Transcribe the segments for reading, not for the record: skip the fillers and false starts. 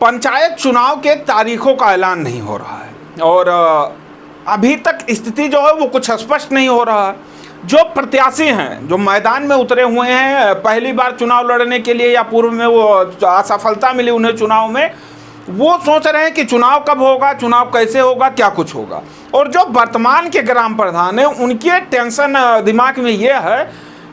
पंचायत चुनाव के तारीखों का ऐलान नहीं हो रहा है और अभी तक स्थिति जो है वो कुछ स्पष्ट नहीं हो रहा है। जो प्रत्याशी हैं, जो मैदान में उतरे हुए हैं पहली बार चुनाव लड़ने के लिए या पूर्व में वो असफलता मिली उन्हें चुनाव में, वो सोच रहे हैं कि चुनाव कब होगा, चुनाव कैसे होगा, क्या कुछ होगा। और जो वर्तमान के ग्राम प्रधान हैं उनके टेंशन दिमाग में ये है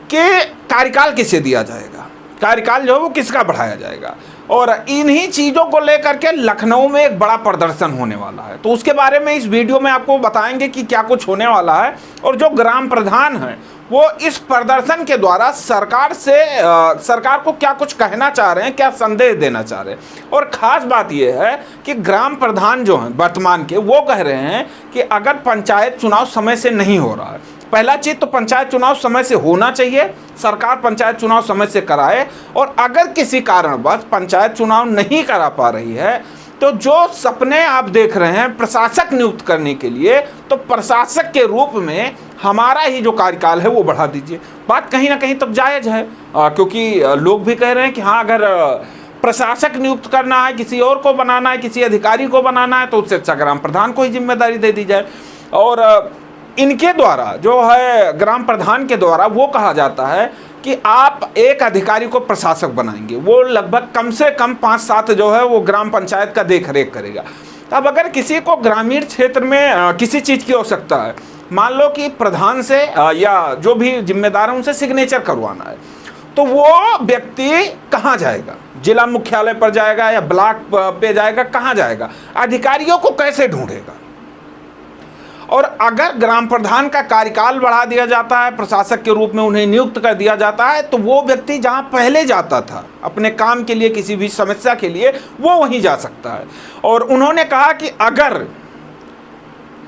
कि कार्यकाल किसे दिया जाएगा, कार्यकाल जो है वो किसका बढ़ाया जाएगा। और इन्हीं चीज़ों को लेकर के लखनऊ में एक बड़ा प्रदर्शन होने वाला है, तो उसके बारे में इस वीडियो में आपको बताएंगे कि क्या कुछ होने वाला है और जो ग्राम प्रधान हैं वो इस प्रदर्शन के द्वारा सरकार को क्या कुछ कहना चाह रहे हैं, क्या संदेश देना चाह रहे हैं। और ख़ास बात यह है कि ग्राम प्रधान जो हैं वर्तमान के, वो कह रहे हैं कि अगर पंचायत चुनाव समय से नहीं हो रहा है, पहला चीज़ तो पंचायत चुनाव समय से होना चाहिए, सरकार पंचायत चुनाव समय से कराए। और अगर किसी कारणवश पंचायत चुनाव नहीं करा पा रही है तो जो सपने आप देख रहे हैं प्रशासक नियुक्त करने के लिए, तो प्रशासक के रूप में हमारा ही जो कार्यकाल है वो बढ़ा दीजिए। बात कहीं ना कहीं तक जायज़ है, क्योंकि लोग भी कह रहे हैं कि हाँ, अगर प्रशासक नियुक्त करना है, किसी और को बनाना है, किसी अधिकारी को बनाना है, तो उससे अच्छा ग्राम प्रधान को ही जिम्मेदारी दे दी जाए। और इनके द्वारा जो है ग्राम प्रधान के द्वारा वो कहा जाता है कि आप एक अधिकारी को प्रशासक बनाएंगे, वो लगभग कम से कम 5-7 जो है वो ग्राम पंचायत का देख रेख करेगा। अब अगर किसी को ग्रामीण क्षेत्र में किसी चीज़ की आवश्यकता है, मान लो कि प्रधान से या जो भी जिम्मेदार है उनसे सिग्नेचर करवाना है, तो वो व्यक्ति कहाँ जाएगा? जिला मुख्यालय पर जाएगा या ब्लॉक पे जाएगा? कहाँ जाएगा? अधिकारियों को कैसे ढूंढेगा? और अगर ग्राम प्रधान का कार्यकाल बढ़ा दिया जाता है, प्रशासक के रूप में उन्हें नियुक्त कर दिया जाता है, तो वो व्यक्ति जहां पहले जाता था अपने काम के लिए, किसी भी समस्या के लिए, वो वहीं जा सकता है। और उन्होंने कहा कि अगर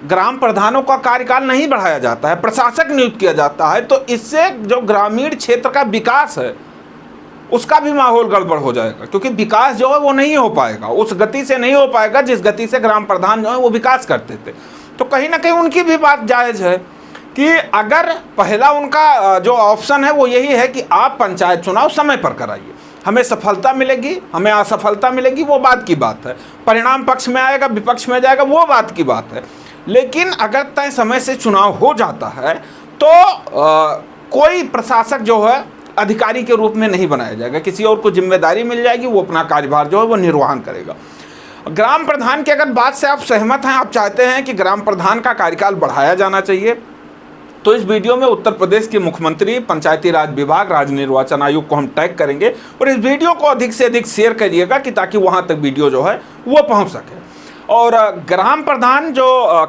ग्राम प्रधानों का कार्यकाल नहीं बढ़ाया जाता है, प्रशासक नियुक्त किया जाता है, तो इससे जो ग्रामीण क्षेत्र का विकास है उसका भी माहौल गड़बड़ हो जाएगा, क्योंकि विकास जो है वो नहीं हो पाएगा, उस गति से नहीं हो पाएगा जिस गति से ग्राम प्रधान जो है वो विकास करते थे। तो कहीं ना कहीं उनकी भी बात जायज़ है कि अगर पहला उनका जो ऑप्शन है वो यही है कि आप पंचायत चुनाव समय पर कराइए, हमें सफलता मिलेगी, हमें असफलता मिलेगी, वो बात की बात है, परिणाम पक्ष में आएगा विपक्ष में जाएगा, वो बात की बात है। लेकिन अगर तय समय से चुनाव हो जाता है तो कोई प्रशासक जो है अधिकारी के रूप में नहीं बनाया जाएगा, किसी और को जिम्मेदारी मिल जाएगी, वो अपना कार्यभार जो है वो निर्वहन करेगा। ग्राम प्रधान की अगर बात से आप सहमत हैं, आप चाहते हैं कि ग्राम प्रधान का कार्यकाल बढ़ाया जाना चाहिए, तो इस वीडियो में उत्तर प्रदेश के मुख्यमंत्री, पंचायती राज विभाग, राज्य निर्वाचन आयोग को हम टैग करेंगे और इस वीडियो को अधिक से अधिक शेयर करिएगा कि ताकि वहां तक वीडियो जो है वो पहुंच सके। और ग्राम प्रधान जो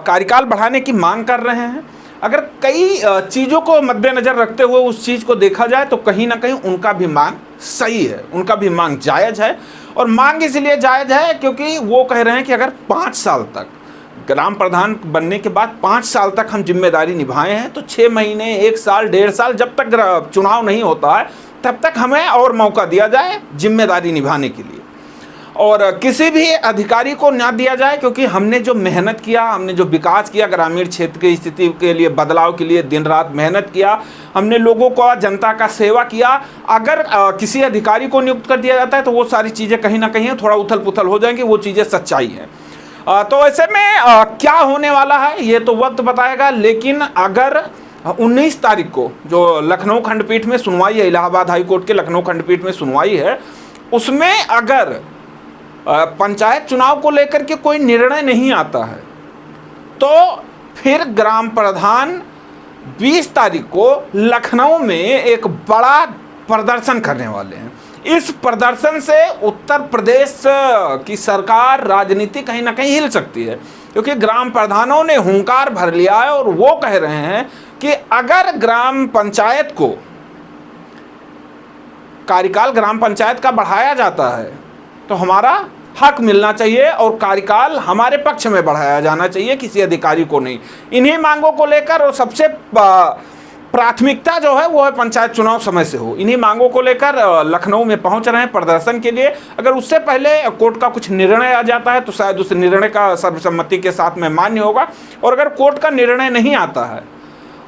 कार्यकाल बढ़ाने की मांग कर रहे हैं, अगर कई चीज़ों को मद्देनज़र रखते हुए उस चीज़ को देखा जाए तो कहीं ना कहीं उनका भी मांग सही है, उनका भी मांग जायज़ है। और मांग इसलिए जायज़ है क्योंकि वो कह रहे हैं कि अगर 5 साल तक, ग्राम प्रधान बनने के बाद 5 साल तक हम जिम्मेदारी निभाए हैं, तो 6 महीने, 1 साल, 1.5 साल जब तक चुनाव नहीं होता है तब तक हमें और मौका दिया जाए जिम्मेदारी निभाने के लिए। और किसी भी अधिकारी को न दिया जाए, क्योंकि हमने जो मेहनत किया, हमने जो विकास किया, ग्रामीण क्षेत्र की स्थिति के लिए, बदलाव के लिए दिन रात मेहनत किया, हमने लोगों को, जनता का सेवा किया, अगर किसी अधिकारी को नियुक्त कर दिया जाता है तो वो सारी चीज़ें कहीं ना कहीं थोड़ा उथल पुथल हो जाएंगी, वो चीज़ें सच्चाई हैं। तो ऐसे में क्या होने वाला है ये तो वक्त बताएगा। लेकिन अगर 19 तारीख को जो लखनऊ खंडपीठ में सुनवाई है, इलाहाबाद हाईकोर्ट के लखनऊ खंडपीठ में सुनवाई है, उसमें अगर पंचायत चुनाव को लेकर के कोई निर्णय नहीं आता है तो फिर ग्राम प्रधान 20 तारीख को लखनऊ में एक बड़ा प्रदर्शन करने वाले हैं। इस प्रदर्शन से उत्तर प्रदेश की सरकार, राजनीति कहीं ना कहीं हिल सकती है, क्योंकि ग्राम प्रधानों ने हुंकार भर लिया है और वो कह रहे हैं कि अगर ग्राम पंचायत को कार्यकाल ग्राम पंचायत का बढ़ाया जाता है तो हमारा हक मिलना चाहिए और कार्यकाल हमारे पक्ष में बढ़ाया जाना चाहिए, किसी अधिकारी को नहीं। इन्हीं मांगों को लेकर और सबसे प्राथमिकता जो है वो है पंचायत चुनाव समय से हो। इन्हीं मांगों को लेकर लखनऊ में पहुंच रहे हैं प्रदर्शन के लिए। अगर उससे पहले कोर्ट का कुछ निर्णय आ जाता है तो शायद उस निर्णय का सर्वसम्मति के साथ में मान्य होगा, और अगर कोर्ट का निर्णय नहीं आता है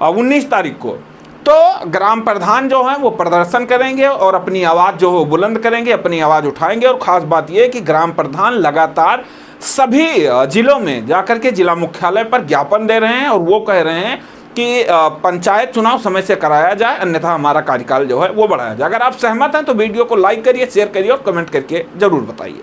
19 तारीख को, तो ग्राम प्रधान जो हैं वो प्रदर्शन करेंगे और अपनी आवाज़ जो है बुलंद करेंगे, अपनी आवाज़ उठाएंगे। और ख़ास बात यह है कि ग्राम प्रधान लगातार सभी जिलों में जाकर के जिला मुख्यालय पर ज्ञापन दे रहे हैं और वो कह रहे हैं कि पंचायत चुनाव समय से कराया जाए, अन्यथा हमारा कार्यकाल जो है वो बढ़ाया जाए। अगर आप सहमत हैं तो वीडियो को लाइक करिए, शेयर करिए और कमेंट करके ज़रूर बताइए।